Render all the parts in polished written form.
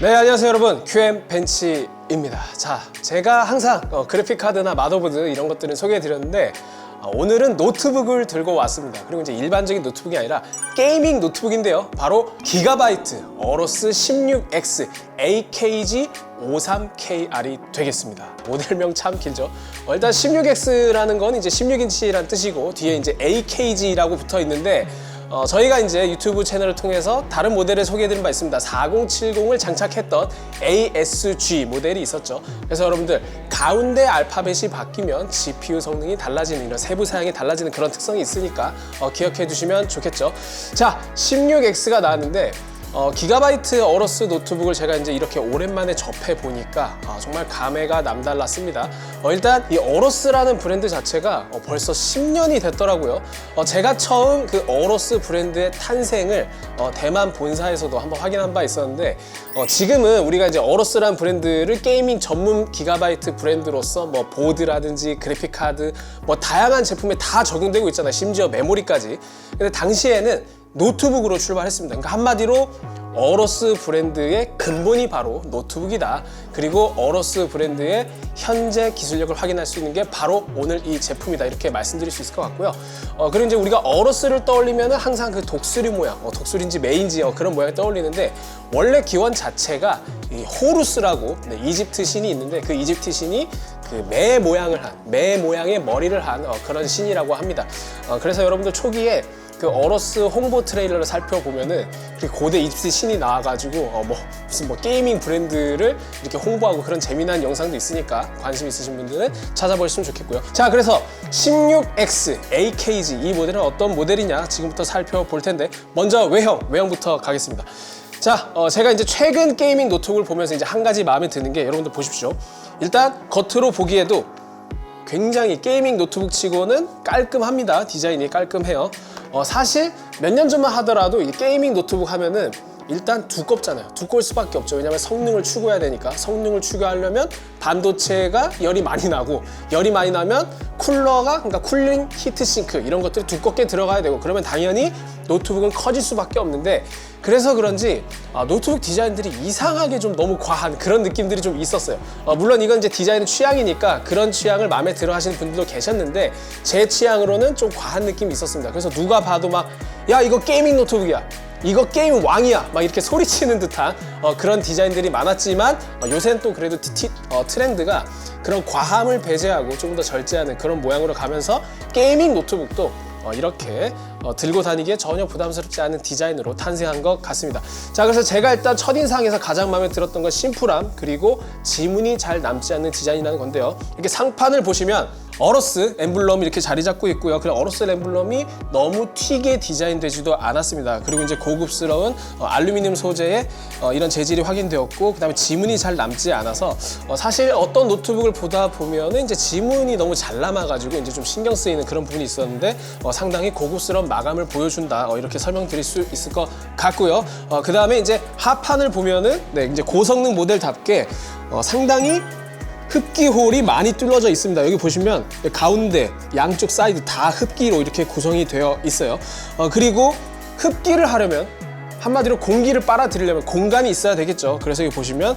네, 안녕하세요 여러분, QM벤치입니다. 자, 제가 항상 그래픽카드나 마더보드 이런 것들을 소개해드렸는데 오늘은 노트북을 들고 왔습니다. 그리고 이제 일반적인 노트북이 아니라 게이밍 노트북인데요, 바로 기가바이트 어로스 16X AKG 53KR이 되겠습니다. 모델명 참 길죠. 일단 16X라는 건 이제 16인치란 뜻이고 뒤에 이제 AKG라고 붙어 있는데 저희가 이제 유튜브 채널을 통해서 다른 모델을 소개해드린 바 있습니다. 4070을 장착했던 ASG 모델이 있었죠. 그래서 여러분들 가운데 알파벳이 바뀌면 GPU 성능이 달라지는, 이런 세부 사양이 달라지는 그런 특성이 있으니까 기억해 두시면 좋겠죠. 자, 16X가 나왔는데 기가바이트 어로스 노트북을 제가 이제 이렇게 오랜만에 접해 보니까 정말 감회가 남달랐습니다. 일단 이 어로스라는 브랜드 자체가 벌써 10년이 됐더라고요. 제가 처음 그 어로스 브랜드의 탄생을 대만 본사에서도 한번 확인한 바 있었는데 지금은 우리가 이제 어로스라는 브랜드를 게이밍 전문 기가바이트 브랜드로서 뭐 보드라든지 그래픽 카드 뭐 다양한 제품에 다 적용되고 있잖아요. 심지어 메모리까지. 근데 당시에는 노트북으로 출발했습니다. 그러니까 한마디로 어로스 브랜드의 근본이 바로 노트북이다. 그리고 어로스 브랜드의 현재 기술력을 확인할 수 있는 게 바로 오늘 이 제품이다. 이렇게 말씀드릴 수 있을 것 같고요. 그리고 이제 우리가 어로스를 떠올리면 항상 그 독수리 모양, 독수리인지 매인지 그런 모양을 떠올리는데 원래 기원 자체가 이 호루스라고 이집트 신이 있는데 그 이집트 신이 그 매 모양을 한, 매 모양의 머리를 한 그런 신이라고 합니다. 그래서 여러분들 초기에 그 어로스 홍보 트레일러를 살펴보면은 고대 이집트 신이 나와가지고 무슨 게이밍 브랜드를 이렇게 홍보하고 그런 재미난 영상도 있으니까 관심 있으신 분들은 찾아보시면 좋겠고요. 자, 그래서 16X AKG 이 모델은 어떤 모델이냐 지금부터 살펴볼 텐데 먼저 외형부터 가겠습니다. 자, 제가 이제 최근 게이밍 노트북을 보면서 이제 한 가지 마음에 드는 게 여러분들 보십시오. 일단 겉으로 보기에도 굉장히 게이밍 노트북 치고는 깔끔합니다. 디자인이 깔끔해요. 사실 몇 년 전만 하더라도 이 게이밍 노트북 하면은 일단 두껍잖아요. 두꺼울 수밖에 없죠. 왜냐하면 성능을 추구해야 되니까. 성능을 추구하려면 반도체가 열이 많이 나고, 열이 많이 나면 쿨러가, 그러니까 쿨링 히트싱크 이런 것들이 두껍게 들어가야 되고, 그러면 당연히 노트북은 커질 수밖에 없는데, 그래서 그런지 노트북 디자인들이 이상하게 좀 너무 과한 그런 느낌들이 좀 있었어요. 물론 이건 이제 디자인 취향이니까 그런 취향을 마음에 들어 하시는 분들도 계셨는데 제 취향으로는 좀 과한 느낌이 있었습니다. 그래서 누가 봐도 막 야, 이거 게이밍 노트북이야, 이거 게임 왕이야, 막 이렇게 소리치는 듯한 그런 디자인들이 많았지만 요새는 또 그래도 트렌드가 그런 과함을 배제하고 조금 더 절제하는 그런 모양으로 가면서 게이밍 노트북도 이렇게 들고 다니기에 전혀 부담스럽지 않은 디자인으로 탄생한 것 같습니다. 자, 그래서 제가 일단 첫인상에서 가장 마음에 들었던 건 심플함, 그리고 지문이 잘 남지 않는 디자인이라는 건데요. 이렇게 상판을 보시면 어로스 엠블럼이 이렇게 자리 잡고 있고요. 그리고 어로스 엠블럼이 너무 튀게 디자인되지도 않았습니다. 그리고 이제 고급스러운 알루미늄 소재의 이런 재질이 확인되었고, 그다음에 지문이 잘 남지 않아서 사실 어떤 노트북을 보다 보면은 이제 지문이 너무 잘 남아가지고 이제 좀 신경 쓰이는 그런 부분이 있었는데 상당히 고급스러운 마감을 보여준다. 이렇게 설명드릴 수 있을 것 같고요. 그다음에 이제 하판을 보면은 이제 고성능 모델답게 상당히 흡기 홀이 많이 뚫려져 있습니다. 여기 보시면 가운데 양쪽 사이드 다 흡기로 이렇게 구성이 되어 있어요. 그리고 흡기를 하려면, 한마디로 공기를 빨아들이려면 공간이 있어야 되겠죠. 그래서 여기 보시면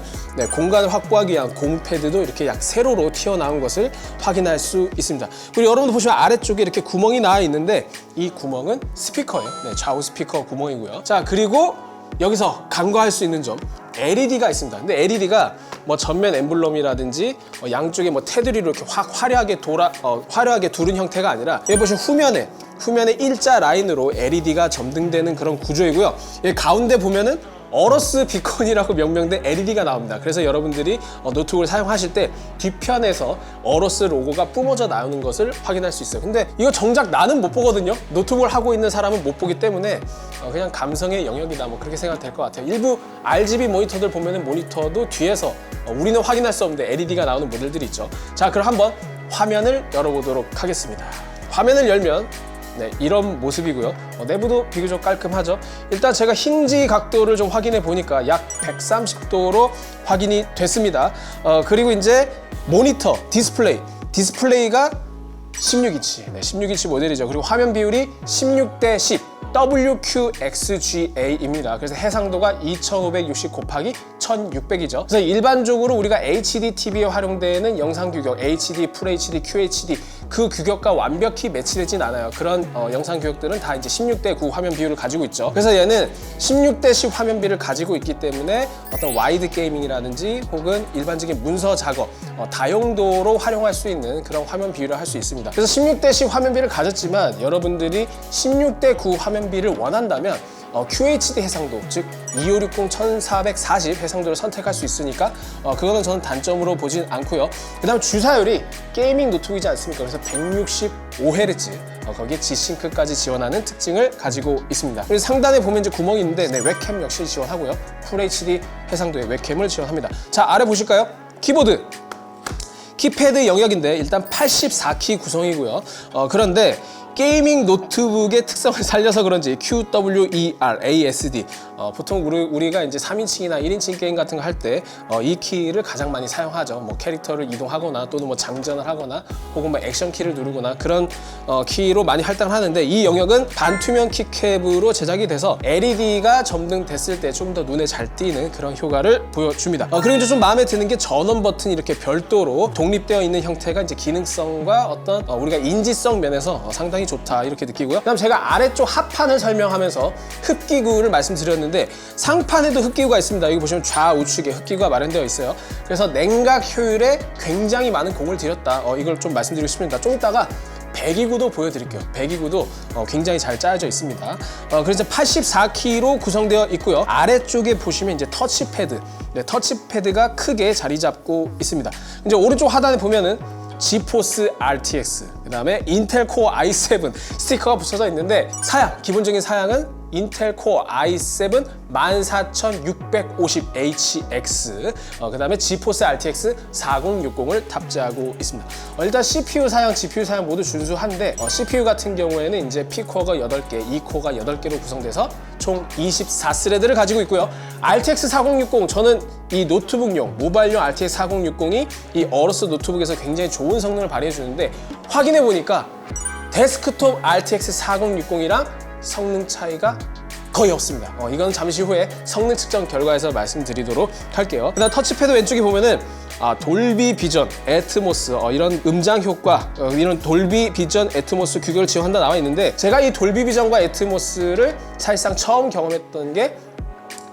공간을 확보하기 위한 고무 패드도 이렇게 약 세로로 튀어나온 것을 확인할 수 있습니다. 그리고 여러분들 보시면 아래쪽에 이렇게 구멍이 나와 있는데 이 구멍은 스피커예요. 좌우 스피커 구멍이고요. 자, 그리고 여기서 간과할 수 있는 점, LED가 있습니다. 근데 LED가 뭐 전면 엠블럼이라든지 양쪽에 뭐 테두리로 이렇게 확 화려하게 두른 형태가 아니라 여기 보시면 후면에 일자 라인으로 LED가 점등되는 그런 구조이고요. 여기 가운데 보면은 어로스 비컨이라고 명명된 LED가 나옵니다. 그래서 여러분들이 노트북을 사용하실 때 뒤편에서 어로스 로고가 뿜어져 나오는 것을 확인할 수 있어요. 근데 이거 정작 나는 못 보거든요. 노트북을 하고 있는 사람은 못 보기 때문에 그냥 감성의 영역이다, 뭐 그렇게 생각될 것 같아요. 일부 RGB 모니터들 보면은 모니터도 뒤에서 우리는 확인할 수 없는데 LED가 나오는 모델들이 있죠. 자, 그럼 한번 화면을 열어보도록 하겠습니다. 화면을 열면 이런 모습이고요. 내부도 비교적 깔끔하죠. 일단 제가 힌지 각도를 좀 확인해 보니까 약 130도로 확인이 됐습니다. 그리고 이제 모니터, 디스플레이가 16인치, 16인치 모델이죠. 그리고 화면 비율이 16:10, WQXGA입니다. 그래서 해상도가 2560 곱하기 1600이죠. 그래서 일반적으로 우리가 HD TV에 활용되는 영상 규격, HD, FHD, QHD 그 규격과 완벽히 매치되진 않아요. 그런 영상 규격들은 다 이제 16대 9 화면 비율을 가지고 있죠. 그래서 얘는 16대 10 화면 비율을 가지고 있기 때문에 어떤 와이드 게이밍이라든지 혹은 일반적인 문서 작업, 다용도로 활용할 수 있는 그런 화면 비율을 할 수 있습니다. 그래서 16대 10 화면 비율을 가졌지만 여러분들이 16대 9 화면 비율을 원한다면 QHD 해상도, 즉 2560 1440 해상도를 선택할 수 있으니까 그거는 저는 단점으로 보진 않고요. 그 다음 주사율이 게이밍 노트북이지 않습니까? 그래서 165Hz 거기에 G싱크까지 지원하는 특징을 가지고 있습니다. 그리고 상단에 보면 이제 구멍이 있는데 웹캠 역시 지원하고요. FHD 해상도의 웹캠을 지원합니다. 자, 아래 보실까요? 키보드. 키패드 영역인데 일단 84키 구성이고요. 그런데 게이밍 노트북의 특성을 살려서 그런지 QWERASD 보통 우리가 이제 3인칭이나 1인칭 게임 같은 거 할 때 이 키를 가장 많이 사용하죠. 뭐 캐릭터를 이동하거나 또는 뭐 장전을 하거나 혹은 뭐 액션 키를 누르거나 그런 키로 많이 할당을 하는데 이 영역은 반투명 키캡으로 제작이 돼서 LED가 점등됐을 때 좀 더 눈에 잘 띄는 그런 효과를 보여줍니다. 그리고 이제 좀 마음에 드는 게 전원 버튼이 이렇게 별도로 독립되어 있는 형태가 이제 기능성과 어떤 우리가 인지성 면에서 상당히 좋다 이렇게 느끼고요. 그다음 제가 아래쪽 하판을 설명하면서 흡기구를 말씀드렸는데 상판에도 흡기구가 있습니다. 여기 보시면 좌우측에 흡기구가 마련되어 있어요. 그래서 냉각 효율에 굉장히 많은 공을 들였다. 이걸 좀 말씀드리고 싶습니다. 좀 이따가 배기구도 보여드릴게요. 배기구도 굉장히 잘 짜여져 있습니다. 그래서 84키로 구성되어 있고요. 아래쪽에 보시면 이제 터치패드, 터치패드가 크게 자리 잡고 있습니다. 이제 오른쪽 하단에 보면은 지포스 RTX, 그 다음에 인텔 코어 i7 스티커가 붙여져 있는데 사양, 기본적인 사양은 인텔 코어 i7 14650HX, 그 다음에 지포스 RTX 4060을 탑재하고 있습니다. 일단 CPU 사양, GPU 사양 모두 준수한데 CPU 같은 경우에는 이제 P코어가 8개, E코어가 8개로 구성돼서 총 24스레드를 가지고 있고요. RTX 4060, 저는 이 노트북용, 모바일용 RTX 4060이 이 어로스 노트북에서 굉장히 좋은 성능을 발휘해 주는데 확인해 보니까 데스크톱 RTX 4060이랑 성능 차이가 거의 없습니다. 이건 잠시 후에 성능 측정 결과에서 말씀드리도록 할게요. 그다음 터치패드 왼쪽에 보면은 돌비 비전, 애트모스 이런 음장 효과, 이런 돌비 비전, 애트모스 규격을 지원한다 나와 있는데 제가 이 돌비 비전과 애트모스를 사실상 처음 경험했던 게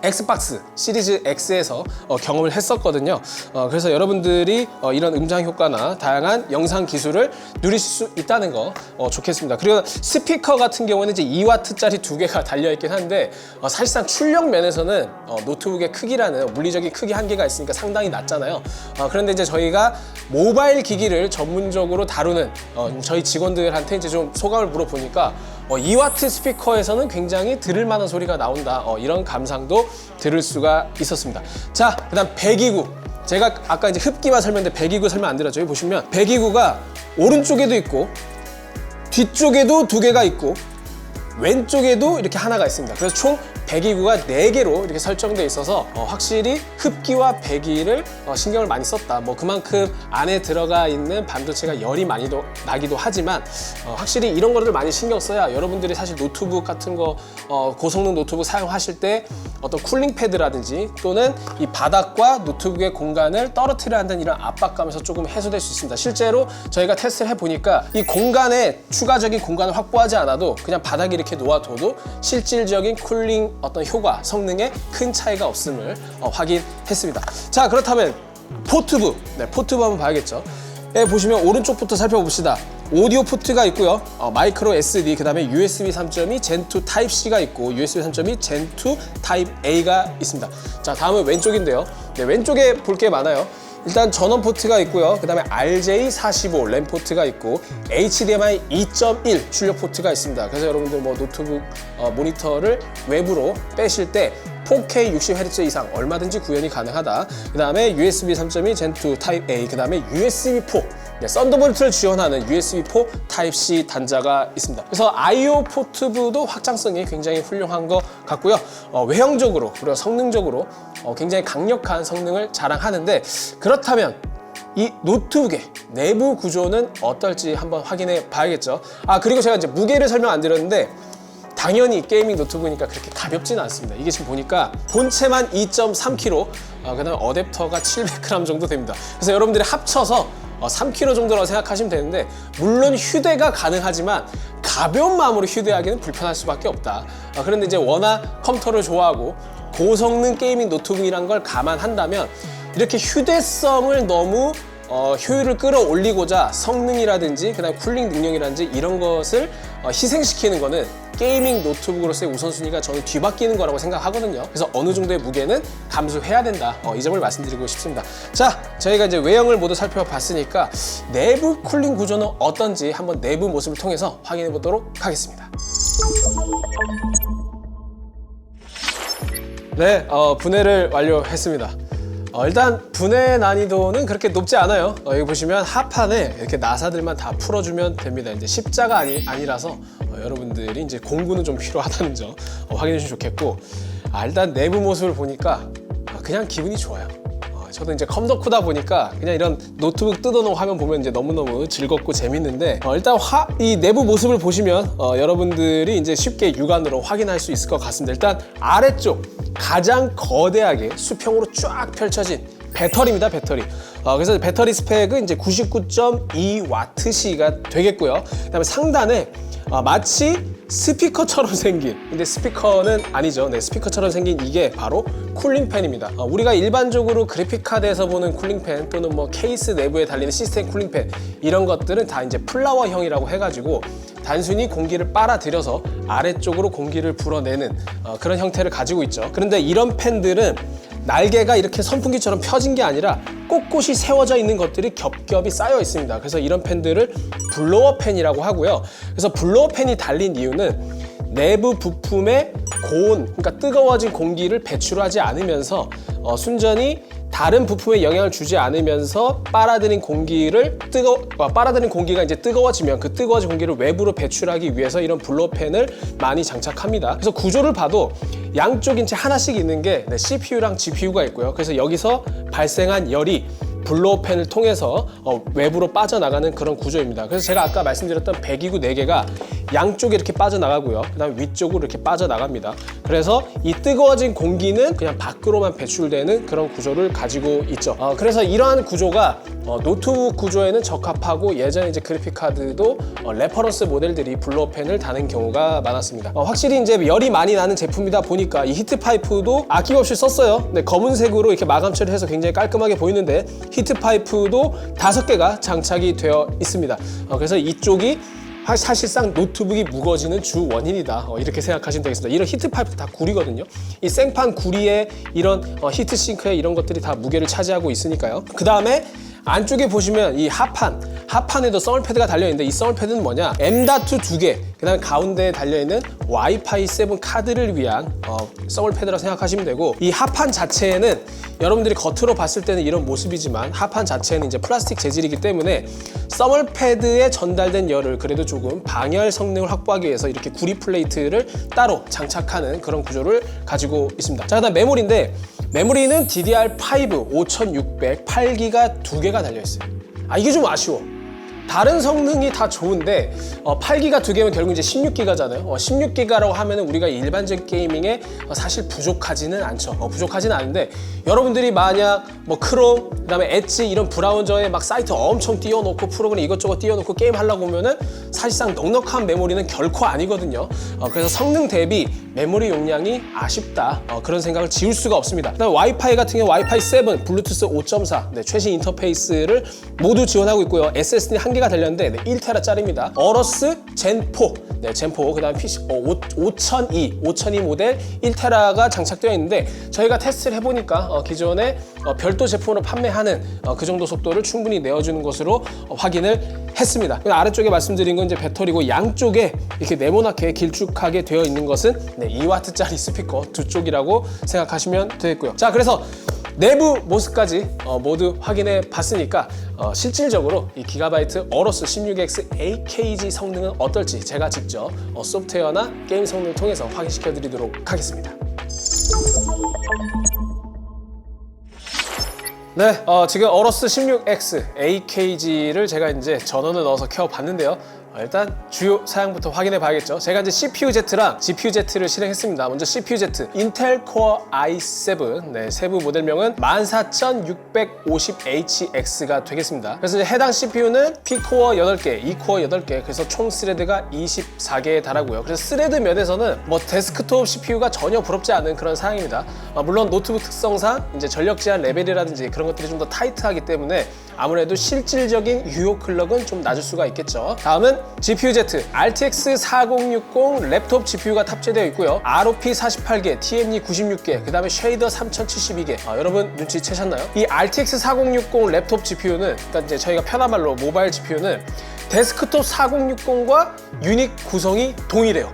엑스박스 시리즈 X에서 경험을 했었거든요. 그래서 여러분들이 이런 음장 효과나 다양한 영상 기술을 누리실 수 있다는 거 좋겠습니다. 그리고 스피커 같은 경우는 이제 2W짜리 2개가 달려있긴 한데 사실상 출력 면에서는 노트북의 크기라는 물리적인 크기 한계가 있으니까 상당히 낮잖아요. 그런데 이제 저희가 모바일 기기를 전문적으로 다루는 저희 직원들한테 이제 좀 소감을 물어보니까 2W 스피커에서는 굉장히 들을 만한 소리가 나온다. 이런 감상도 들을 수가 있었습니다. 자, 그다음 배기구. 제가 아까 이제 흡기만 설명했는데 배기구 설명 안 드렸죠. 여기 보시면 배기구가 오른쪽에도 있고 뒤쪽에도 2개가 있고 왼쪽에도 이렇게 하나가 있습니다. 그래서 총 배기구가 4개로 이렇게 설정되어 있어서 확실히 흡기와 배기를 신경을 많이 썼다. 뭐 그만큼 안에 들어가 있는 반도체가 열이 많이 나기도 하지만 확실히 이런 거를 많이 신경 써야 여러분들이 사실 노트북 같은 거 고성능 노트북 사용하실 때 어떤 쿨링 패드라든지 또는 이 바닥과 노트북의 공간을 떨어뜨려야 한다는 이런 압박감에서 조금 해소될 수 있습니다. 실제로 저희가 테스트를 해보니까 이 공간에 추가적인 공간을 확보하지 않아도 그냥 바닥에 이렇게 놓아둬도 실질적인 쿨링 어떤 효과, 성능에 큰 차이가 없음을 확인했습니다. 자, 그렇다면 포트부, 포트부 한번 봐야겠죠. 보시면 오른쪽부터 살펴봅시다. 오디오 포트가 있고요. 마이크로 SD, 그 다음에 USB 3.2 Gen2 Type-C가 있고 USB 3.2 Gen2 Type-A가 있습니다. 자, 다음은 왼쪽인데요. 왼쪽에 볼 게 많아요. 일단 전원 포트가 있고요. 그 다음에 RJ45 램 포트가 있고 HDMI 2.1 출력 포트가 있습니다. 그래서 여러분들 뭐 노트북 모니터를 외부로 빼실 때 4K 60Hz 이상 얼마든지 구현이 가능하다. 그 다음에 USB 3.2 Gen2 Type-A, 그 다음에 USB4 썬더볼트를 지원하는 USB4 Type-C 단자가 있습니다. 그래서 I/O 포트부도 확장성이 굉장히 훌륭한 것 같고요. 외형적으로 그리고 성능적으로 굉장히 강력한 성능을 자랑하는데 그렇다면 이 노트북의 내부 구조는 어떨지 한번 확인해 봐야겠죠. 그리고 제가 이제 무게를 설명 안 드렸는데 당연히 게이밍 노트북이니까 그렇게 가볍지는 않습니다. 이게 지금 보니까 본체만 2.3kg, 그다음에 어댑터가 700g 정도 됩니다. 그래서 여러분들이 합쳐서 3kg 정도라고 생각하시면 되는데, 물론 휴대가 가능하지만 가벼운 마음으로 휴대하기는 불편할 수밖에 없다. 그런데 이제 워낙 컴퓨터를 좋아하고 고성능 게이밍 노트북이란 걸 감안한다면 이렇게 휴대성을 너무 효율을 끌어올리고자 성능이라든지 그다음 쿨링 능력이라든지 이런 것을 희생시키는 거는 게이밍 노트북으로서의 우선순위가 저는 뒤바뀌는 거라고 생각하거든요. 그래서 어느 정도의 무게는 감수해야 된다. 이 점을 말씀드리고 싶습니다. 자, 저희가 이제 외형을 모두 살펴봤으니까 내부 쿨링 구조는 어떤지 한번 내부 모습을 통해서 확인해 보도록 하겠습니다. 네, 분해를 완료했습니다. 일단 분해 난이도는 그렇게 높지 않아요. 여기 보시면 하판에 이렇게 나사들만 다 풀어주면 됩니다. 이제 십자가 아니라서 여러분들이 이제 공부는 좀 필요하다는 점 확인해 주시면 좋겠고, 일단 내부 모습을 보니까 그냥 기분이 좋아요. 저도 이제 컴덕후다 보니까 그냥 이런 노트북 뜯어놓은 화면 보면 이제 너무너무 즐겁고 재밌는데, 일단 이 내부 모습을 보시면 여러분들이 이제 쉽게 육안으로 확인할 수 있을 것 같습니다. 일단 아래쪽 가장 거대하게 수평으로 쫙 펼쳐진 배터리입니다. 배터리. 그래서 배터리 스펙은 이제 99.2Wh가 되겠고요. 그다음에 상단에 마치 스피커처럼 생긴, 근데 스피커는 아니죠. 네, 스피커처럼 생긴 이게 바로 쿨링팬입니다. 우리가 일반적으로 그래픽카드에서 보는 쿨링팬 또는 뭐 케이스 내부에 달리는 시스템 쿨링팬, 이런 것들은 다 이제 플라워형이라고 해가지고 단순히 공기를 빨아들여서 아래쪽으로 공기를 불어내는 그런 형태를 가지고 있죠. 그런데 이런 팬들은 날개가 이렇게 선풍기처럼 펴진 게 아니라 꼿꼿이 세워져 있는 것들이 겹겹이 쌓여 있습니다. 그래서 이런 팬들을 블로어 팬이라고 하고요. 그래서 블로어 팬이 달린 이유는 내부 부품의 고온, 그러니까 뜨거워진 공기를 배출하지 않으면서 순전히 다른 부품에 영향을 주지 않으면서 빨아들인 공기가 이제 뜨거워지면 그 뜨거워진 공기를 외부로 배출하기 위해서 이런 블로어팬을 많이 장착합니다. 그래서 구조를 봐도 양쪽인 채 하나씩 있는 게 CPU랑 GPU가 있고요. 그래서 여기서 발생한 열이 블로어팬을 통해서 외부로 빠져나가는 그런 구조입니다. 그래서 제가 아까 말씀드렸던 배기구 4개가 양쪽에 이렇게 빠져나가고요. 그 다음에 위쪽으로 이렇게 빠져나갑니다. 그래서 이 뜨거워진 공기는 그냥 밖으로만 배출되는 그런 구조를 가지고 있죠. 그래서 이러한 구조가 노트북 구조에는 적합하고, 예전에 이제 그래픽카드도 레퍼런스 모델들이 블로어팬을 다는 경우가 많았습니다. 확실히 이제 열이 많이 나는 제품이다 보니까 이 히트 파이프도 아낌없이 썼어요. 네, 검은색으로 이렇게 마감 처리해서 굉장히 깔끔하게 보이는데 히트 파이프도 5개가 장착이 되어 있습니다. 그래서 이쪽이 사실상 노트북이 무거워지는 주 원인이다, 이렇게 생각하시면 되겠습니다. 이런 히트 파이프 다 구리거든요. 이 생판 구리에 이런 히트 싱크에 이런 것들이 다 무게를 차지하고 있으니까요. 그 다음에 안쪽에 보시면 이 하판에도 서멀 패드가 달려있는데, 이 서멀 패드는 뭐냐, M.2 2개, 그 다음에 가운데에 달려있는 와이파이 7 카드를 위한 서멀 패드라고 생각하시면 되고, 이 하판 자체에는 여러분들이 겉으로 봤을 때는 이런 모습이지만 하판 자체는 이제 플라스틱 재질이기 때문에 서멀 패드에 전달된 열을 그래도 조금 방열 성능을 확보하기 위해서 이렇게 구리 플레이트를 따로 장착하는 그런 구조를 가지고 있습니다. 자, 그다음 메모리인데, 메모리는 DDR5 5600 8기가 2개가 달려있어요. 이게 좀 아쉬워. 다른 성능이 다 좋은데 8기가 2개면 결국 이제 16기가잖아요. 16기가라고 하면은 우리가 일반적 게이밍에 사실 부족하지는 않죠. 부족하지는 않은데, 여러분들이 만약 뭐 크롬, 그다음에 엣지 이런 브라우저에 막 사이트 엄청 띄워놓고 프로그램 이것저것 띄워놓고 게임 하려고 보면은 사실상 넉넉한 메모리는 결코 아니거든요. 그래서 성능 대비 메모리 용량이 아쉽다, 그런 생각을 지울 수가 없습니다. 그다음에 와이파이 같은 경우 와이파이 7, 블루투스 5.4 최신 인터페이스를 모두 지원하고 있고요. SSD 1개가 달렸는데 1TB짜리입니다. 어러스 젠4, 젠4, 그 다음 PC 5002 모델 1TB가 장착되어 있는데, 저희가 테스트를 해보니까 기존에 별도 제품으로 판매하는 그 정도 속도를 충분히 내어주는 것으로 확인을 했습니다. 아래쪽에 말씀드린 건 이제 배터리고, 양쪽에 이렇게 네모나게 길쭉하게 되어 있는 것은 2W짜리 스피커 2쪽이라고 생각하시면 되겠고요. 자, 그래서 내부 모습까지 모두 확인해 봤으니까 실질적으로 이 기가바이트 어러스 16X AKG 성능은 어떨지 제가 직접 소프트웨어나 게임 성능을 통해서 확인시켜 드리도록 하겠습니다. 네, 지금 어러스 16X AKG를 제가 이제 전원을 넣어서 켜봤는데요. 일단 주요 사양부터 확인해 봐야겠죠. 제가 이제 CPU-Z랑 GPU-Z를 실행했습니다. 먼저 CPU-Z, 인텔 코어 i7, 세부 모델명은 14650HX가 되겠습니다. 그래서 이제 해당 CPU는 P코어 8개, E코어 8개, 그래서 총 스레드가 24개에 달하고요. 그래서 스레드 면에서는 뭐 데스크톱 CPU가 전혀 부럽지 않은 그런 사양입니다. 물론 노트북 특성상 이제 전력 제한 레벨이라든지 그런 것들이 좀 더 타이트하기 때문에 아무래도 실질적인 유효 클럭은 좀 낮을 수가 있겠죠. 다음은 GPU-Z, RTX 4060 랩톱 GPU가 탑재되어 있고요. ROP 48개, TME 96개, 그 다음에 쉐이더 3072개. 여러분 눈치채셨나요? 이 RTX 4060 랩톱 GPU는, 그러니까 이제 저희가 편한 말로 모바일 GPU는 데스크톱 4060과 유닛 구성이 동일해요.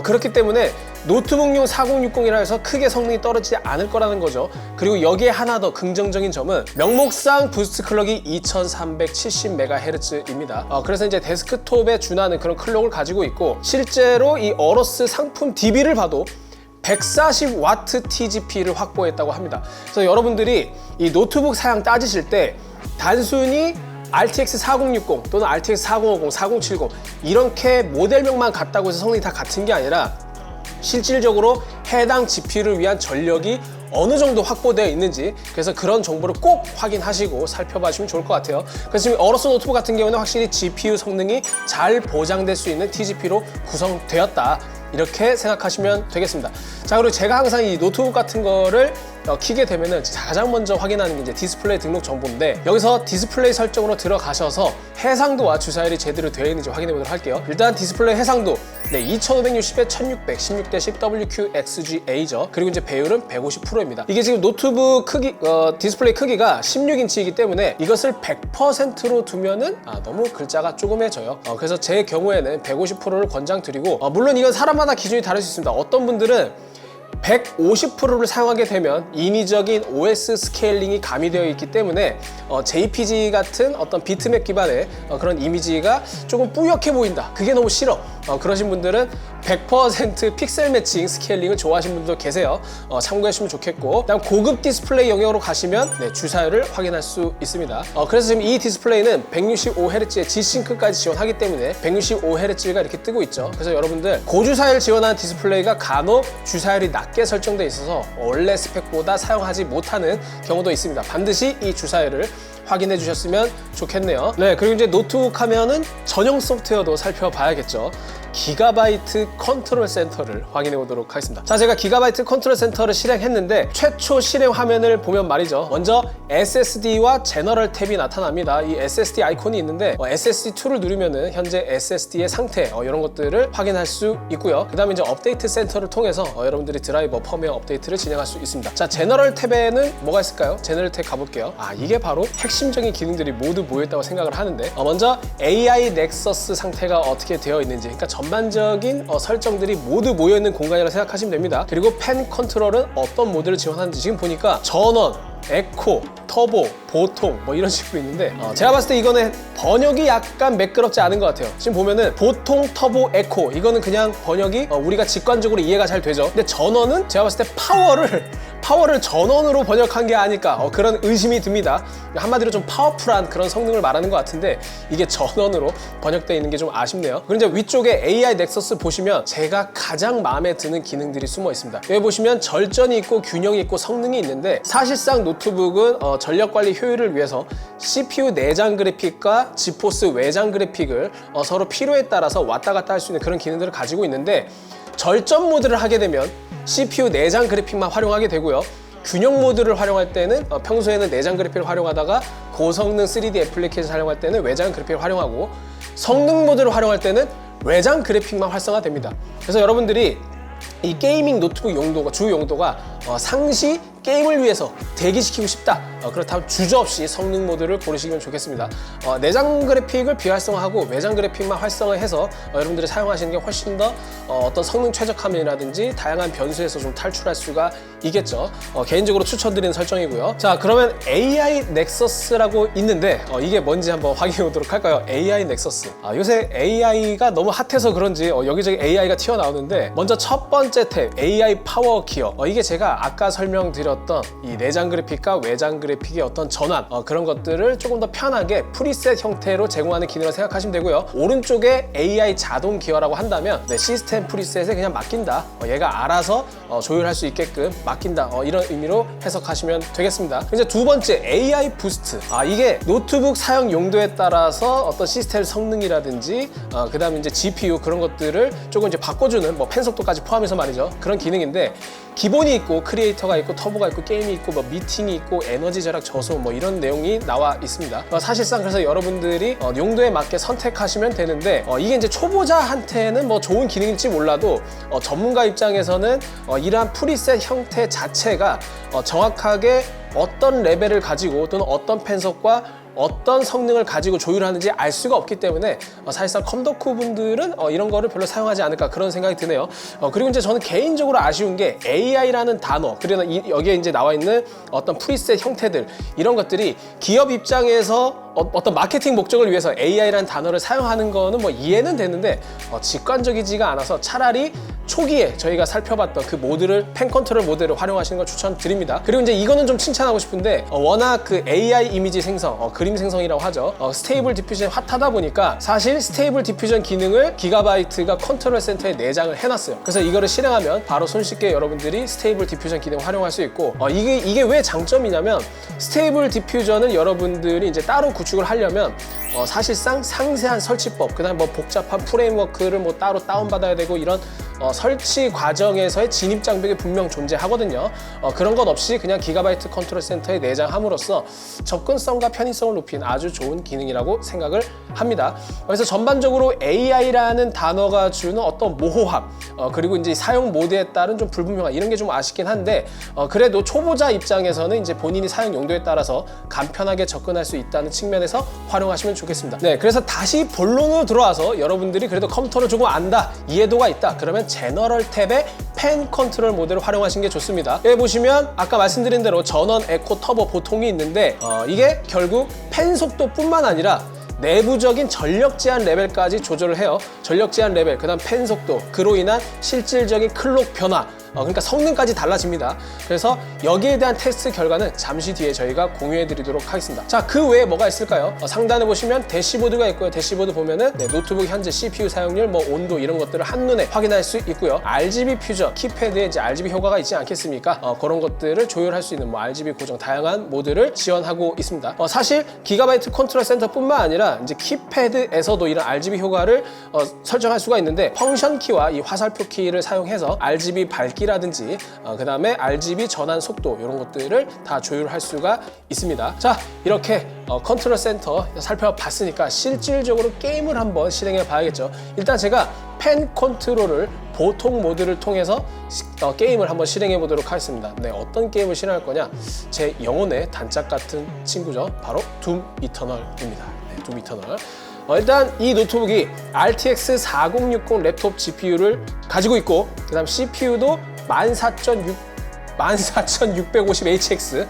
그렇기 때문에 노트북용 4060이라 해서 크게 성능이 떨어지지 않을 거라는 거죠. 그리고 여기에 하나 더 긍정적인 점은 명목상 부스트 클럭이 2370MHz입니다. 그래서 이제 데스크톱에 준하는 그런 클럭을 가지고 있고, 실제로 이 어로스 상품 DB를 봐도 140W TGP를 확보했다고 합니다. 그래서 여러분들이 이 노트북 사양 따지실 때 단순히 RTX 4060 또는 RTX 4050, 4070 이렇게 모델명만 같다고 해서 성능이 다 같은 게 아니라 실질적으로 해당 GPU를 위한 전력이 어느 정도 확보되어 있는지, 그래서 그런 정보를 꼭 확인하시고 살펴봐 주시면 좋을 것 같아요. 그래서 지금 어로스 노트북 같은 경우는 확실히 GPU 성능이 잘 보장될 수 있는 TGP로 구성되었다, 이렇게 생각하시면 되겠습니다. 자, 그리고 제가 항상 이 노트북 같은 거를 키게 되면은 가장 먼저 확인하는 게 이제 디스플레이 등록 정보인데, 여기서 디스플레이 설정으로 들어가셔서 해상도와 주사율이 제대로 되어 있는지 확인해 보도록 할게요. 일단 디스플레이 해상도 2560에 1600, 16:10 WQXGA죠. 그리고 이제 배율은 150%입니다. 이게 지금 노트북 크기, 디스플레이 크기가 16인치이기 때문에 이것을 100%로 두면은 너무 글자가 조그매져요. 그래서 제 경우에는 150%를 권장드리고, 물론 이건 사람마다 기준이 다를 수 있습니다. 어떤 분들은 150%를 사용하게 되면 인위적인 OS 스케일링이 가미되어 있기 때문에 JPG 같은 어떤 비트맵 기반의 그런 이미지가 조금 뿌옇게 보인다, 그게 너무 싫어, 그러신 분들은 100% 픽셀 매칭 스케일링을 좋아하시는 분들도 계세요. 참고하시면 좋겠고, 그다음 고급 디스플레이 영역으로 가시면 주사율을 확인할 수 있습니다. 그래서 지금 이 디스플레이는 165Hz의 G싱크까지 지원하기 때문에 165Hz가 이렇게 뜨고 있죠. 그래서 여러분들 고주사율 지원하는 디스플레이가 간혹 주사율이 낮게 설정되어 있어서 원래 스펙보다 사용하지 못하는 경우도 있습니다. 반드시 이 주사율을 확인해 주셨으면 좋겠네요. 그리고 이제 노트북 하면은 전용 소프트웨어도 살펴봐야겠죠. 기가바이트 컨트롤 센터를 확인해 보도록 하겠습니다. 자, 제가 기가바이트 컨트롤 센터를 실행했는데 최초 실행 화면을 보면 말이죠, 먼저 SSD와 제너럴 탭이 나타납니다. 이 SSD 아이콘이 있는데 SSD2를 누르면은 현재 SSD의 상태, 이런 것들을 확인할 수 있고요. 그 다음에 이제 업데이트 센터를 통해서 여러분들이 드라이버 펌웨어 업데이트를 진행할 수 있습니다. 자, 제너럴 탭에는 뭐가 있을까요? 제너럴 탭 가볼게요. 이게 바로 핵심적인 기능들이 모두 모여있다고 생각을 하는데, 먼저 AI 넥서스 상태가 어떻게 되어 있는지, 그러니까 전반적인 설정들이 모두 모여있는 공간이라고 생각하시면 됩니다. 그리고 펜 컨트롤은 어떤 모드를 지원하는지 지금 보니까 전원, 에코, 터보, 보통 뭐 이런 식으로 있는데, 제가 봤을 때 이거는 번역이 약간 매끄럽지 않은 것 같아요. 지금 보면은 보통, 터보, 에코, 이거는 그냥 번역이 우리가 직관적으로 이해가 잘 되죠. 근데 전원은 제가 봤을 때 파워를 전원으로 번역한 게 아닐까, 그런 의심이 듭니다. 한마디로 좀 파워풀한 그런 성능을 말하는 것 같은데 이게 전원으로 번역되어 있는 게 좀 아쉽네요. 그리고 이제 위쪽에 AI 넥서스 보시면 제가 가장 마음에 드는 기능들이 숨어 있습니다. 여기 보시면 절전이 있고 균형이 있고 성능이 있는데, 사실상 노트북은 전력 관리 효율을 위해서 CPU 내장 그래픽과 지포스 외장 그래픽을 서로 필요에 따라서 왔다 갔다 할 수 있는 그런 기능들을 가지고 있는데, 절전 모드를 하게 되면 CPU 내장 그래픽만 활용하게 되고요. 균형 모드를 활용할 때는 평소에는 내장 그래픽을 활용하다가 고성능 3D 애플리케이션 활용할 때는 외장 그래픽을 활용하고, 성능 모드를 활용할 때는 외장 그래픽만 활성화됩니다. 그래서 여러분들이 이 게이밍 노트북 용도가, 주 용도가 상시 게임을 위해서 대기시키고 싶다, 그렇다면 주저없이 성능 모드를 고르시면 좋겠습니다. 내장 그래픽을 비활성화하고 외장 그래픽만 활성화해서 여러분들이 사용하시는 게 훨씬 더 어떤 성능 최적화면이라든지 다양한 변수에서 좀 탈출할 수가 있겠죠. 개인적으로 추천드리는 설정이고요. 자, 그러면 AI 넥서스라고 있는데 이게 뭔지 한번 확인해 보도록 할까요? AI 넥서스. 요새 AI가 너무 핫해서 그런지 여기저기 AI가 튀어나오는데, 먼저 첫 번째 탭 AI 파워 기어, 이게 제가 아까 설명드렸던 어떤 이 내장 그래픽과 외장 그래픽의 어떤 전환 그런 것들을 조금 더 편하게 프리셋 형태로 제공하는 기능을 생각하시면 되고요. 오른쪽에 AI 자동 기어라고 한다면 시스템 프리셋에 그냥 맡긴다. 얘가 알아서 조율할 수 있게끔 맡긴다. 이런 의미로 해석하시면 되겠습니다. 이제 두 번째 AI 부스트. 이게 노트북 사용 용도에 따라서 어떤 시스템 성능이라든지 그 다음에 이제 GPU 그런 것들을 조금 이제 바꿔주는 뭐 펜 속도까지 포함해서 말이죠. 그런 기능인데 기본이 있고 크리에이터가 있고 터보가 있고 게임이 있고 뭐 미팅이 있고 에너지 절약 저소 뭐 이런 내용이 나와 있습니다. 사실상 그래서 여러분들이 용도에 맞게 선택하시면 되는데 이게 이제 초보자한테는 뭐 좋은 기능일지 몰라도 전문가 입장에서는 이러한 프리셋 형태 자체가 정확하게 어떤 레벨을 가지고 또는 어떤 펜속과 어떤 성능을 가지고 조율하는지 알 수가 없기 때문에 사실상 컴덕후 분들은 이런 거를 별로 사용하지 않을까 그런 생각이 드네요. 그리고 이제 저는 개인적으로 아쉬운 게 AI라는 단어 그리고 여기에 이제 나와 있는 어떤 프리셋 형태들 이런 것들이 기업 입장에서 어떤 마케팅 목적을 위해서 AI라는 단어를 사용하는 거는 뭐 이해는 되는데 직관적이지가 않아서 차라리 초기에 저희가 살펴봤던 그 모드를 펜 컨트롤 모드를 활용하시는 걸 추천드립니다. 그리고 이제 이거는 좀 칭찬하고 싶은데 워낙 그 AI 이미지 생성, 그림 생성이라고 하죠. 스테이블 디퓨전이 핫하다 보니까 사실 스테이블 디퓨전 기능을 기가바이트가 컨트롤 센터에 내장을 해놨어요. 그래서 이거를 실행하면 바로 손쉽게 여러분들이 스테이블 디퓨전 기능을 활용할 수 있고 이게 왜 장점이냐면 스테이블 디퓨전을 여러분들이 이제 따로 구축을 하려면 사실상 상세한 설치법, 그다음에 뭐 복잡한 프레임워크를 뭐 따로 다운받아야 되고 이런 설치 과정에서의 진입 장벽이 분명 존재하거든요. 그런 것 없이 그냥 기가바이트 컨트롤 센터에 내장함으로써 접근성과 편의성을 높인 아주 좋은 기능이라고 생각을 합니다. 그래서 전반적으로 AI라는 단어가 주는 어떤 모호함, 그리고 이제 사용 모드에 따른 좀 불분명함 이런 게 좀 아쉽긴 한데 그래도 초보자 입장에서는 이제 본인이 사용 용도에 따라서 간편하게 접근할 수 있다는 측면에서 활용하시면 좋겠습니다. 네, 그래서 다시 본론으로 들어와서 여러분들이 그래도 컴퓨터를 조금 안다, 이해도가 있다, 그러면 제너럴 탭의 펜 컨트롤 모드를 활용하시는 게 좋습니다. 여기 보시면 아까 말씀드린 대로 전원, 에코, 터보 보통이 있는데 이게 결국 펜 속도뿐만 아니라 내부적인 전력 제한 레벨까지 조절을 해요. 전력 제한 레벨, 그 다음 펜 속도, 그로 인한 실질적인 클록 변화, 그러니까 성능까지 달라집니다. 그래서 여기에 대한 테스트 결과는 잠시 뒤에 저희가 공유해 드리도록 하겠습니다. 자, 그 외에 뭐가 있을까요? 상단에 보시면 대시보드가 있고요. 대시보드 보면은 노트북 현재 CPU 사용률, 뭐 온도 이런 것들을 한눈에 확인할 수 있고요. RGB 퓨저, 키패드에 이제 RGB 효과가 있지 않겠습니까? 그런 것들을 조율할 수 있는 뭐 RGB 고정 다양한 모드를 지원하고 있습니다. 사실 기가바이트 컨트롤 센터뿐만 아니라 이제 키패드에서도 이런 RGB 효과를 설정할 수가 있는데 펑션 키와 이 화살표 키를 사용해서 RGB 밝기 라든지 그 다음에 RGB 전환 속도 이런 것들을 다 조율할 수가 있습니다. 자, 이렇게 컨트롤 센터 살펴봤으니까 실질적으로 게임을 한번 실행해 봐야겠죠. 일단 제가 펜 컨트롤을 보통 모드를 통해서 게임을 한번 실행해 보도록 하겠습니다. 네, 어떤 게임을 실행할 거냐? 제 영혼의 단짝 같은 친구죠. 바로 둠 이터널입니다. 네, 둠 이터널. 일단 이 노트북이 RTX 4060 랩톱 GPU를 가지고 있고 그 다음 CPU도 14650HX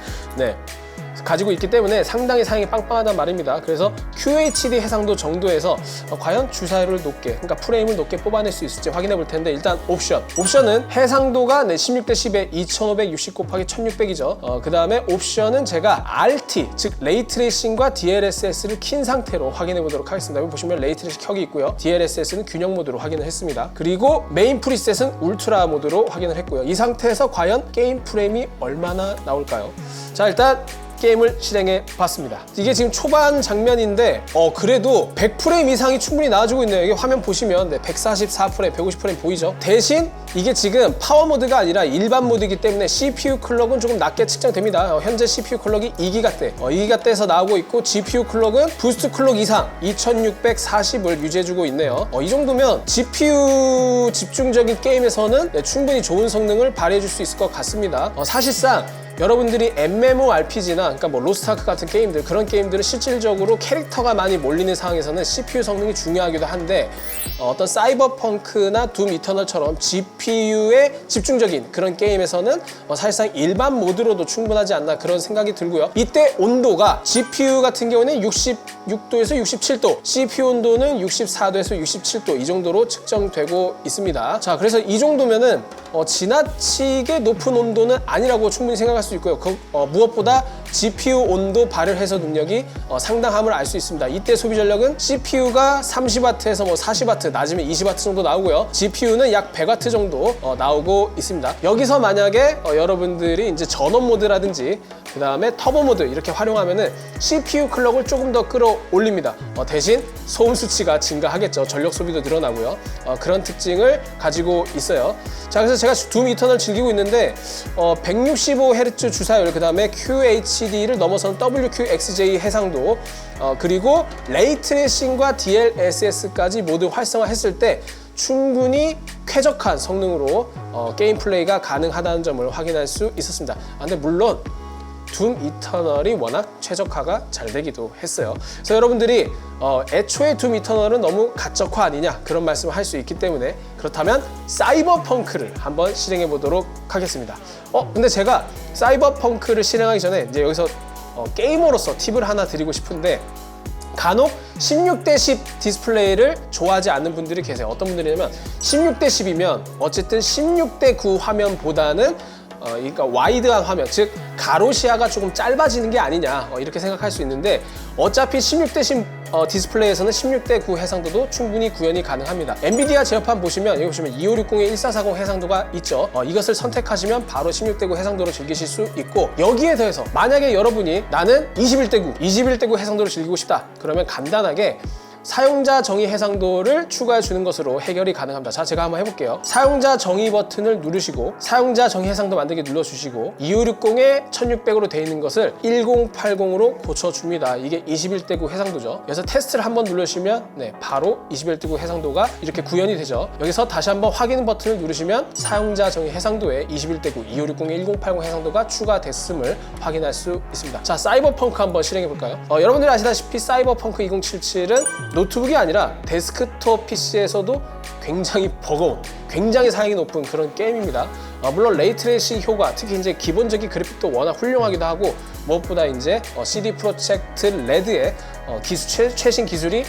가지고 있기 때문에 상당히 사양이 빵빵하단 말입니다. 그래서 QHD 해상도 정도에서 과연 주사율을 높게, 그러니까 프레임을 높게 뽑아낼 수 있을지 확인해 볼 텐데 일단 옵션은 해상도가 16대10에 2560 곱하기 1600이죠. 그 다음에 옵션은 제가 RT, 즉 레이트레이싱과 DLSS를 킨 상태로 확인해 보도록 하겠습니다. 여기 보시면 레이트레이싱 켜기 있고요. DLSS는 균형 모드로 확인을 했습니다. 그리고 메인 프리셋은 울트라 모드로 확인을 했고요. 이 상태에서 과연 게임 프레임이 얼마나 나올까요? 자, 일단 게임을 실행해 봤습니다. 이게 지금 초반 장면인데 그래도 100프레임 이상이 충분히 나와주고 있네요. 이게 화면 보시면 144프레임, 150프레임 보이죠? 대신 이게 지금 파워 모드가 아니라 일반 모드이기 때문에 CPU 클럭은 조금 낮게 측정됩니다. 현재 CPU 클럭이 2기가대, 2기가대에서 나오고 있고 GPU 클럭은 부스트 클럭 이상 2640을 유지해주고 있네요. 이 정도면 GPU 집중적인 게임에서는 충분히 좋은 성능을 발휘해줄 수 있을 것 같습니다. 사실상 여러분들이 MMORPG나 그러니까 뭐 로스트아크 같은 게임들, 그런 게임들은 실질적으로 캐릭터가 많이 몰리는 상황에서는 CPU 성능이 중요하기도 한데 어떤 사이버펑크나 둠 이터널처럼 GPU에 집중적인 그런 게임에서는 사실상 일반 모드로도 충분하지 않나 그런 생각이 들고요. 이때 온도가 GPU 같은 경우는 66도에서 67도, CPU 온도는 64도에서 67도 이 정도로 측정되고 있습니다. 자, 그래서 이 정도면은 지나치게 높은 온도는 아니라고 충분히 생각할 수 수 있고요. 무엇보다 GPU 온도 발열 해소 능력이 상당함을 알 수 있습니다. 이때 소비 전력은 CPU가 30W에서 40W, 낮으면 20W 정도 나오고요. GPU는 약 100W 정도 나오고 있습니다. 여기서 만약에 여러분들이 이제 전원 모드라든지 그 다음에 터보 모드 이렇게 활용하면은 CPU 클럭을 조금 더 끌어올립니다. 대신 소음 수치가 증가하겠죠. 전력 소비도 늘어나고요. 그런 특징을 가지고 있어요. 자, 그래서 제가 둠 이터널 즐기고 있는데 165Hz 주사율, 그 다음에 QHD를 넘어선 WQXJ 해상도, 그리고 레이트레이싱과 DLSS까지 모두 활성화했을 때 충분히 쾌적한 성능으로 게임 플레이가 가능하다는 점을 확인할 수 있었습니다. 근데 물론 둠 이터널이 워낙 최적화가 잘 되기도 했어요. 그래서 여러분들이 애초에 둠 이터널은 너무 가적화 아니냐 그런 말씀을 할 수 있기 때문에, 그렇다면 사이버펑크를 한번 실행해 보도록 하겠습니다. 근데 제가 사이버펑크를 실행하기 전에 이제 여기서 게이머로서 팁을 하나 드리고 싶은데, 간혹 16:10 디스플레이를 좋아하지 않는 분들이 계세요. 어떤 분들이냐면 16:10이면 어쨌든 16:9 화면보다는 그러니까 와이드한 화면, 즉 가로 시야가 조금 짧아지는 게 아니냐 이렇게 생각할 수 있는데, 어차피 16:10 디스플레이에서는 16:9 해상도도 충분히 구현이 가능합니다. 엔비디아 제어판 보시면 여기 보시면 2560의 1440 해상도가 있죠. 이것을 선택하시면 바로 16:9 해상도로 즐기실 수 있고, 여기에 더해서 만약에 여러분이 나는 21:9 해상도를 즐기고 싶다 그러면 간단하게 사용자 정의 해상도를 추가해 주는 것으로 해결이 가능합니다. 자, 제가 한번 해볼게요. 사용자 정의 버튼을 누르시고 사용자 정의 해상도 만들기 눌러주시고 2560에 1600으로 되어 있는 것을 1080으로 고쳐줍니다. 이게 21:9 해상도죠. 그래서 테스트를 한번 누르시면 바로 21:9 해상도가 이렇게 구현이 되죠. 여기서 다시 한번 확인 버튼을 누르시면 사용자 정의 해상도에 21:9, 2560에 1080 해상도가 추가됐음을 확인할 수 있습니다. 자, 사이버펑크 한번 실행해 볼까요? 여러분들이 아시다시피 사이버펑크 2077은 노트북이 아니라 데스크톱 PC에서도 굉장히 버거운, 굉장히 사양이 높은 그런 게임입니다. 물론 레이트레이싱 효과, 특히 이제 기본적인 그래픽도 워낙 훌륭하기도 하고, 무엇보다 이제 CD 프로젝트 레드의 최신 기술이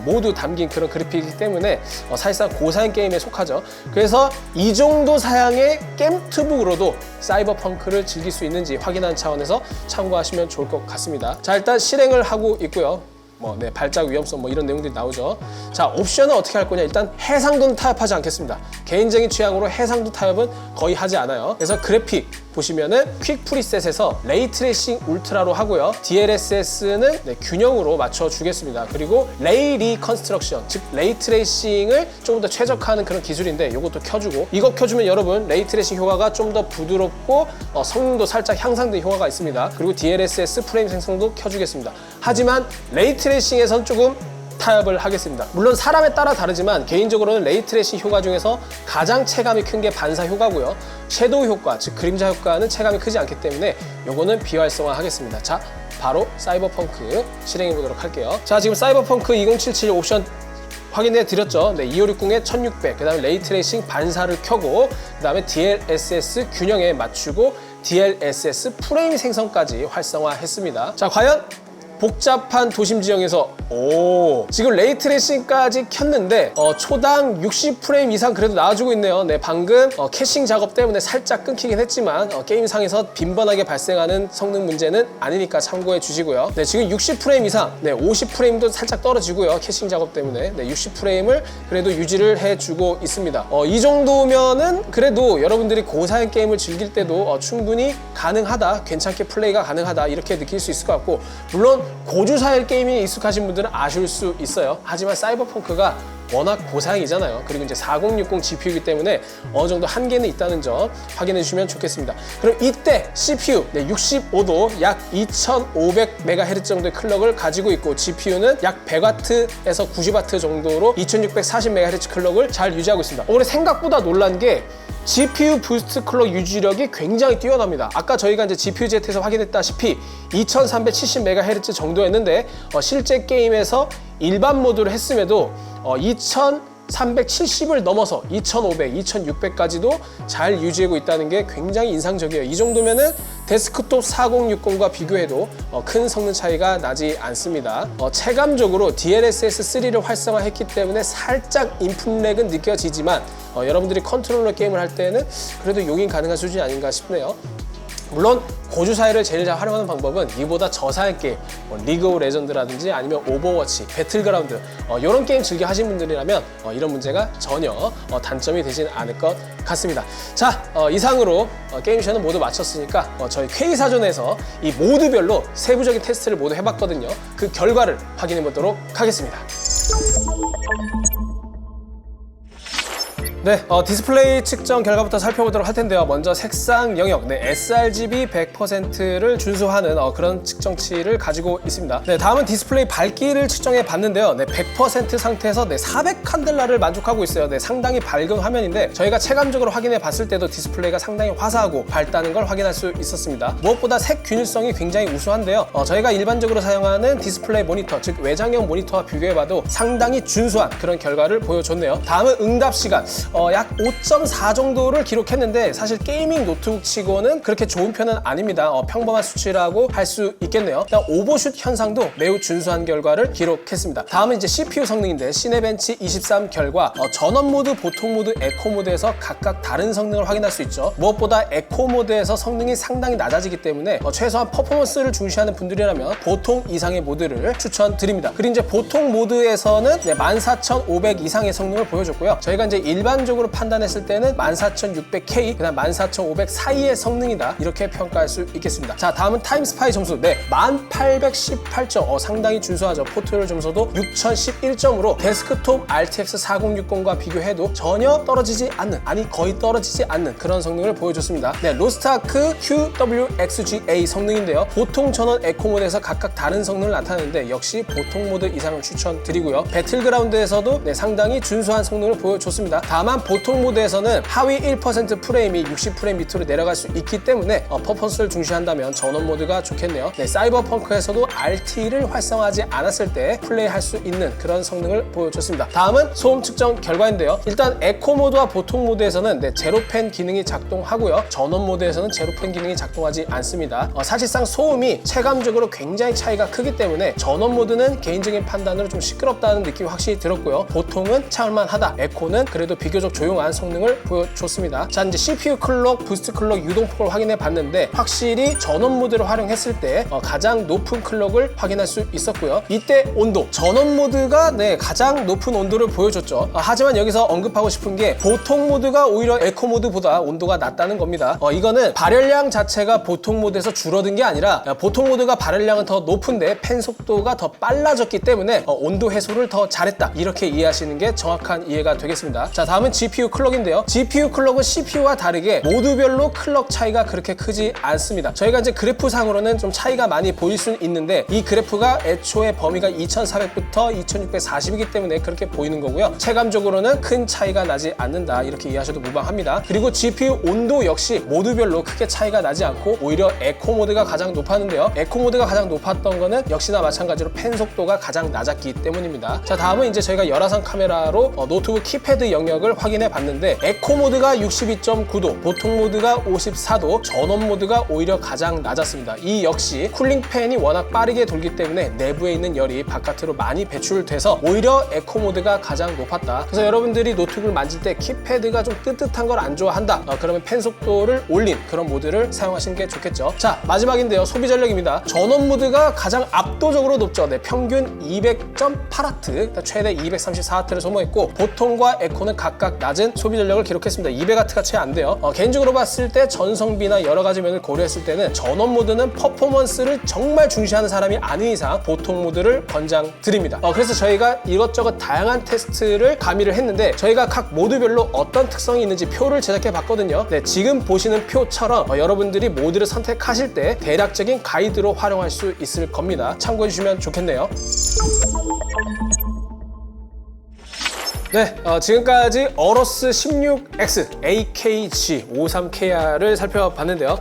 모두 담긴 그런 그래픽이기 때문에 사실상 고사양 게임에 속하죠. 그래서 이 정도 사양의 게임투북으로도 사이버펑크를 즐길 수 있는지 확인하는 차원에서 참고하시면 좋을 것 같습니다. 자, 일단 실행을 하고 있고요. 발작 위험성 이런 내용들이 나오죠. 자, 옵션은 어떻게 할 거냐? 일단 해상도는 타협하지 않겠습니다. 개인적인 취향으로 해상도 타협은 거의 하지 않아요. 그래서 그래픽 보시면은 퀵 프리셋에서 레이트레이싱 울트라로 하고요. DLSS는 균형으로 맞춰 주겠습니다. 그리고 레이 리컨스트럭션, 즉 레이트레이싱을 조금 더 최적화하는 그런 기술인데 이것도 켜주고, 이거 켜주면 여러분 레이트레이싱 효과가 좀 더 부드럽고 성능도 살짝 향상된 효과가 있습니다. 그리고 DLSS 프레임 생성도 켜주겠습니다. 하지만 레이트레이싱에선 조금 타협을 하겠습니다. 물론 사람에 따라 다르지만 개인적으로는 레이트레이싱 효과 중에서 가장 체감이 큰 게 반사 효과고요. 섀도우 효과, 즉 그림자 효과는 체감이 크지 않기 때문에 요거는 비활성화 하겠습니다. 자, 바로 사이버펑크 실행해 보도록 할게요. 자, 지금 사이버펑크 2077 옵션 확인해 드렸죠. 2560에 1600, 그 다음에 레이트레이싱 반사를 켜고, 그 다음에 DLSS 균형에 맞추고 DLSS 프레임 생성까지 활성화했습니다. 자, 과연 복잡한 도심 지형에서 지금 레이트레이싱까지 켰는데 초당 60프레임 이상 그래도 나와주고 있네요. 방금 캐싱 작업 때문에 살짝 끊기긴 했지만 게임상에서 빈번하게 발생하는 성능 문제는 아니니까 참고해 주시고요. 지금 60프레임 이상, 50프레임도 살짝 떨어지고요. 캐싱 작업 때문에 60프레임을 그래도 유지를 해주고 있습니다. 이 정도면은 그래도 여러분들이 고사양 게임을 즐길 때도 충분히 가능하다, 괜찮게 플레이가 가능하다 이렇게 느낄 수 있을 것 같고, 물론 고주사양 게임이 익숙하신 분들은 아실 수 있어요. 하지만 사이버펑크가 워낙 고사양이잖아요. 그리고 이제 4060 GPU이기 때문에 어느 정도 한계는 있다는 점 확인해 주시면 좋겠습니다. 그럼 이때 CPU 65도 약 2500MHz 정도의 클럭을 가지고 있고, GPU는 약 100W에서 90W 정도로 2640MHz 클럭을 잘 유지하고 있습니다. 올해 생각보다 놀란 게 GPU 부스트 클럭 유지력이 굉장히 뛰어납니다. 아까 저희가 이제 GPU-Z에서 확인했다시피 2370MHz 정도였는데 실제 게임에서 일반 모드를 했음에도 2370을 넘어서 2500, 2600까지도 잘 유지하고 있다는 게 굉장히 인상적이에요. 이 정도면은 데스크톱 4060과 비교해도 큰 성능 차이가 나지 않습니다. 체감적으로 DLSS3를 활성화했기 때문에 살짝 인풋 렉은 느껴지지만 여러분들이 컨트롤러 게임을 할 때는 그래도 용인 가능한 수준이 아닌가 싶네요. 물론 고주사이를 제일 잘 활용하는 방법은 이보다 저사양 게임, 리그 오브 레전드라든지 아니면 오버워치, 배틀그라운드 이런 게임 즐겨 하신 분들이라면 이런 문제가 전혀 단점이 되진 않을 것 같습니다. 자, 이상으로 게임쇼는 모두 마쳤으니까 저희 K사전에서 이 모드별로 세부적인 테스트를 모두 해봤거든요. 그 결과를 확인해 보도록 하겠습니다. 네, 디스플레이 측정 결과부터 살펴보도록 할 텐데요. 먼저 색상 영역, sRGB 100%를 준수하는 그런 측정치를 가지고 있습니다. 네, 다음은 디스플레이 밝기를 측정해 봤는데요. 100% 상태에서 400 칸델라를 만족하고 있어요. 상당히 밝은 화면인데 저희가 체감적으로 확인해 봤을 때도 디스플레이가 상당히 화사하고 밝다는 걸 확인할 수 있었습니다. 무엇보다 색 균일성이 굉장히 우수한데요. 저희가 일반적으로 사용하는 디스플레이 모니터, 즉 외장형 모니터와 비교해 봐도 상당히 준수한 그런 결과를 보여줬네요. 다음은 응답 시간. 약 5.4 정도를 기록했는데 사실 게이밍 노트북 치고는 그렇게 좋은 편은 아닙니다. 평범한 수치라고 할 수 있겠네요. 오버슛 현상도 매우 준수한 결과를 기록했습니다. 다음은 이제 CPU 성능인데 시네벤치 23 결과 전원 모드, 보통 모드, 에코 모드에서 각각 다른 성능을 확인할 수 있죠. 무엇보다 에코 모드에서 성능이 상당히 낮아지기 때문에 최소한 퍼포먼스를 중시하는 분들이라면 보통 이상의 모드를 추천드립니다. 그리고 이제 보통 모드에서는 14500 이상의 성능을 보여줬고요. 저희가 이제 일반적으로 판단했을 때는 14600K, 그다음 14500 사이의 성능이다, 이렇게 평가할 수 있겠습니다. 자, 다음은 타임스파이 점수. 1818점, 상당히 준수하죠. 포트롤 점수도 6011점으로 데스크톱 RTX 4060과 비교해도 전혀 떨어지지 않는, 아니 거의 떨어지지 않는 그런 성능을 보여줬습니다. 로스트아크 QWXGA 성능인데요. 보통 전원 에코 모드에서 각각 다른 성능을 나타내는데 역시 보통 모드 이상을 추천드리고요. 배틀그라운드에서도 상당히 준수한 성능을 보여줬습니다. 다만 보통 모드에서는 하위 1% 프레임이 60프레임 밑으로 내려갈 수 있기 때문에 퍼포먼스를 중시한다면 전원 모드가 좋겠네요. 사이버펑크에서도 RT를 활성화하지 않았을 때 플레이할 수 있는 그런 성능을 보여줬습니다. 다음은 소음 측정 결과인데요. 일단 에코 모드와 보통 모드에서는 제로팬 기능이 작동하고요. 전원 모드에서는 제로팬 기능이 작동하지 않습니다. 사실상 소음이 체감적으로 굉장히 차이가 크기 때문에 전원 모드는 개인적인 판단으로 좀 시끄럽다는 느낌이 확실히 들었고요. 보통은 참을만하다, 에코는 그래도 비교적 조용한 성능을 보여줬습니다. 자, 이제 CPU 클럭, 부스트 클럭, 유동폭을 확인해 봤는데 확실히 전원 모드를 활용했을 때 가장 높은 클럭을 확인할 수 있었고요. 이때 온도, 전원 모드가 가장 높은 온도를 보여줬죠. 하지만 여기서 언급하고 싶은 게 보통 모드가 오히려 에코 모드보다 온도가 낮다는 겁니다. 이거는 발열량 자체가 보통 모드에서 줄어든 게 아니라 보통 모드가 발열량은 더 높은데 팬 속도가 더 빨라졌기 때문에 온도 해소를 더 잘했다, 이렇게 이해하시는 게 정확한 이해가 되겠습니다. 자, 다음은 GPU 클럭인데요. GPU 클럭은 CPU와 다르게 모드별로 클럭 차이가 그렇게 크지 않습니다. 저희가 이제 그래프상으로는 좀 차이가 많이 보일 수는 있는데 이 그래프가 애초에 범위가 2400부터 2640이기 때문에 그렇게 보이는 거고요. 체감적으로는 큰 차이가 나지 않는다, 이렇게 이해하셔도 무방합니다. 그리고 GPU 온도 역시 모드별로 크게 차이가 나지 않고 오히려 에코 모드가 가장 높았는데요. 에코 모드가 가장 높았던 거는 역시나 마찬가지로 팬 속도가 가장 낮았기 때문입니다. 자, 다음은 이제 저희가 열화상 카메라로 노트북 키패드 영역을 확인해 봤는데 에코 모드가 62.9도, 보통 모드가 54도, 전원 모드가 오히려 가장 낮았습니다. 이 역시 쿨링 팬이 워낙 빠르게 돌기 때문에 내부에 있는 열이 바깥으로 많이 배출돼서 오히려 에코 모드가 가장 높았다. 그래서 여러분들이 노트북을 만질 때 키패드가 좀 뜨뜻한 걸 안 좋아한다, 그러면 팬 속도를 올린 그런 모드를 사용하시는 게 좋겠죠. 자, 마지막인데요. 소비 전력입니다. 전원 모드가 가장 압도적으로 높죠. 평균 200.8W, 최대 234W를 소모했고 보통과 에코는 각각 낮은 소비 전력을 기록했습니다. 200W가 채 안 돼요. 개인적으로 봤을 때 전성비나 여러 가지 면을 고려했을 때는 전원 모드는 퍼포먼스를 정말 중시하는 사람이 아닌 이상 보통 모드를 권장드립니다. 그래서 저희가 이것저것 다양한 테스트를 가미를 했는데 저희가 각 모드별로 어떤 특성이 있는지 표를 제작해 봤거든요. 지금 보시는 표처럼 여러분들이 모드를 선택하실 때 대략적인 가이드로 활용할 수 있을 겁니다. 참고해 주시면 좋겠네요. 지금까지 어로스 16X AKG 53KR을 살펴봤는데요.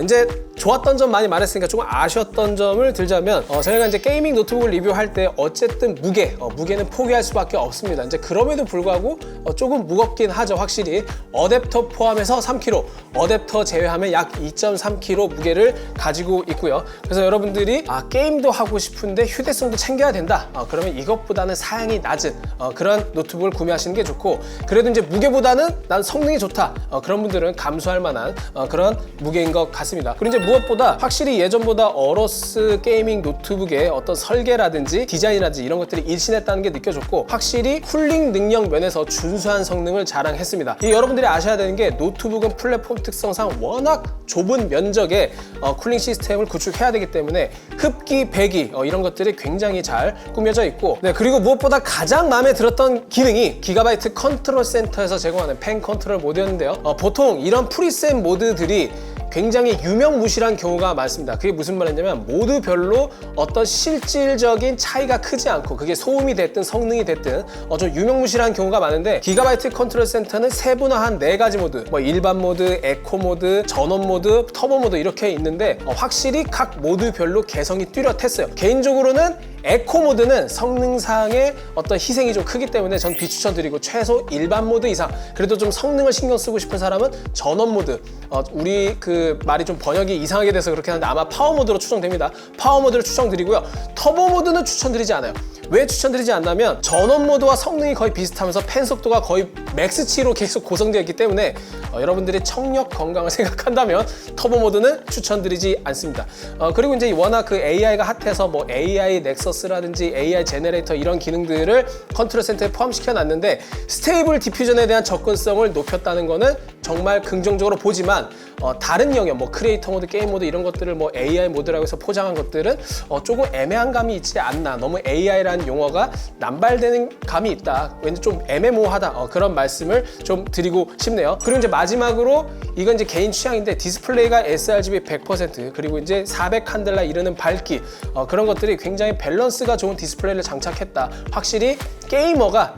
이제 좋았던 점 많이 말했으니까 조금 아쉬웠던 점을 들자면 저희가 이제 게이밍 노트북을 리뷰할 때 어쨌든 무게는 포기할 수밖에 없습니다. 이제 그럼에도 불구하고 조금 무겁긴 하죠. 확실히 어댑터 포함해서 3kg, 어댑터 제외하면 약 2.3kg 무게를 가지고 있고요. 그래서 여러분들이 게임도 하고 싶은데 휴대성도 챙겨야 된다, 그러면 이것보다는 사양이 낮은 그런 노트북을 구매하시는 게 좋고, 그래도 이제 무게보다는 난 성능이 좋다, 그런 분들은 감수할 만한 그런 무게인 것 것 같습니다. 그리고 이제 무엇보다 확실히 예전보다 어로스 게이밍 노트북의 어떤 설계라든지 디자인이라든지 이런 것들이 일신했다는 게 느껴졌고, 확실히 쿨링 능력 면에서 준수한 성능을 자랑했습니다. 이 여러분들이 아셔야 되는 게 노트북은 플랫폼 특성상 워낙 좁은 면적의 쿨링 시스템을 구축해야 되기 때문에 흡기, 배기 이런 것들이 굉장히 잘 꾸며져 있고, 네, 그리고 무엇보다 가장 마음에 들었던 기능이 기가바이트 컨트롤 센터에서 제공하는 펜 컨트롤 모드였는데요. 보통 이런 프리셋 모드들이 굉장히 유명무실한 경우가 많습니다. 그게 무슨 말이냐면 모드별로 어떤 실질적인 차이가 크지 않고, 그게 소음이 됐든 성능이 됐든 좀 유명무실한 경우가 많은데, 기가바이트 컨트롤 센터는 세분화한 4가지 모드, 뭐 일반 모드, 에코 모드, 전원 모드, 터보 모드 이렇게 있는데 확실히 각 모드별로 개성이 뚜렷했어요. 개인적으로는 에코 모드는 성능상의 어떤 희생이 좀 크기 때문에 전 비추천드리고, 최소 일반 모드 이상, 그래도 좀 성능을 신경 쓰고 싶은 사람은 전원 모드, 우리 그 말이 좀 번역이 이상하게 돼서 그렇게 하는데 아마 파워 모드로 추정됩니다. 파워 모드를 추천드리고요. 터보 모드는 추천드리지 않아요. 왜 추천드리지 않냐면 전원 모드와 성능이 거의 비슷하면서 펜 속도가 거의 맥스치로 계속 고정되어 있기 때문에 여러분들이 청력 건강을 생각한다면 터보 모드는 추천드리지 않습니다. 그리고 이제 워낙 그 AI가 핫해서 뭐 AI 넥서스라든지 AI 제너레이터 이런 기능들을 컨트롤 센터에 포함시켜 놨는데, 스테이블 디퓨전에 대한 접근성을 높였다는 거는 정말 긍정적으로 보지만, 다른 영역, 뭐 크리에이터 모드, 게임 모드 이런 것들을 뭐 AI 모드라고 해서 포장한 것들은 조금 애매한 감이 있지 않나, 너무 AI라는 용어가 남발되는 감이 있다, 왠지 좀 애매모호하다, 그런 말씀을 좀 드리고 싶네요. 그리고 이제 마지막으로, 이건 이제 개인 취향인데, 디스플레이가 sRGB 100%, 그리고 이제 400칸델라 이르는 밝기, 그런 것들이 굉장히 밸런스가 좋은 디스플레이를 장착했다. 확실히 게이머가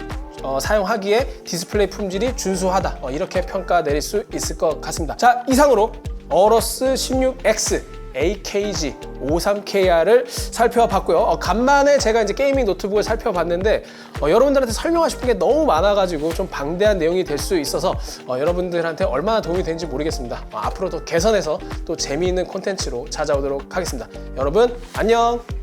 사용하기에 디스플레이 품질이 준수하다, 이렇게 평가 내릴 수 있을 것 같습니다. 자, 이상으로 어로스 16X AKG 53KR을 살펴봤고요. 간만에 제가 이제 게이밍 노트북을 살펴봤는데 여러분들한테 설명하고 싶은 게 너무 많아가지고 좀 방대한 내용이 될 수 있어서 여러분들한테 얼마나 도움이 되는지 모르겠습니다. 앞으로도 개선해서 또 재미있는 콘텐츠로 찾아오도록 하겠습니다. 여러분 안녕.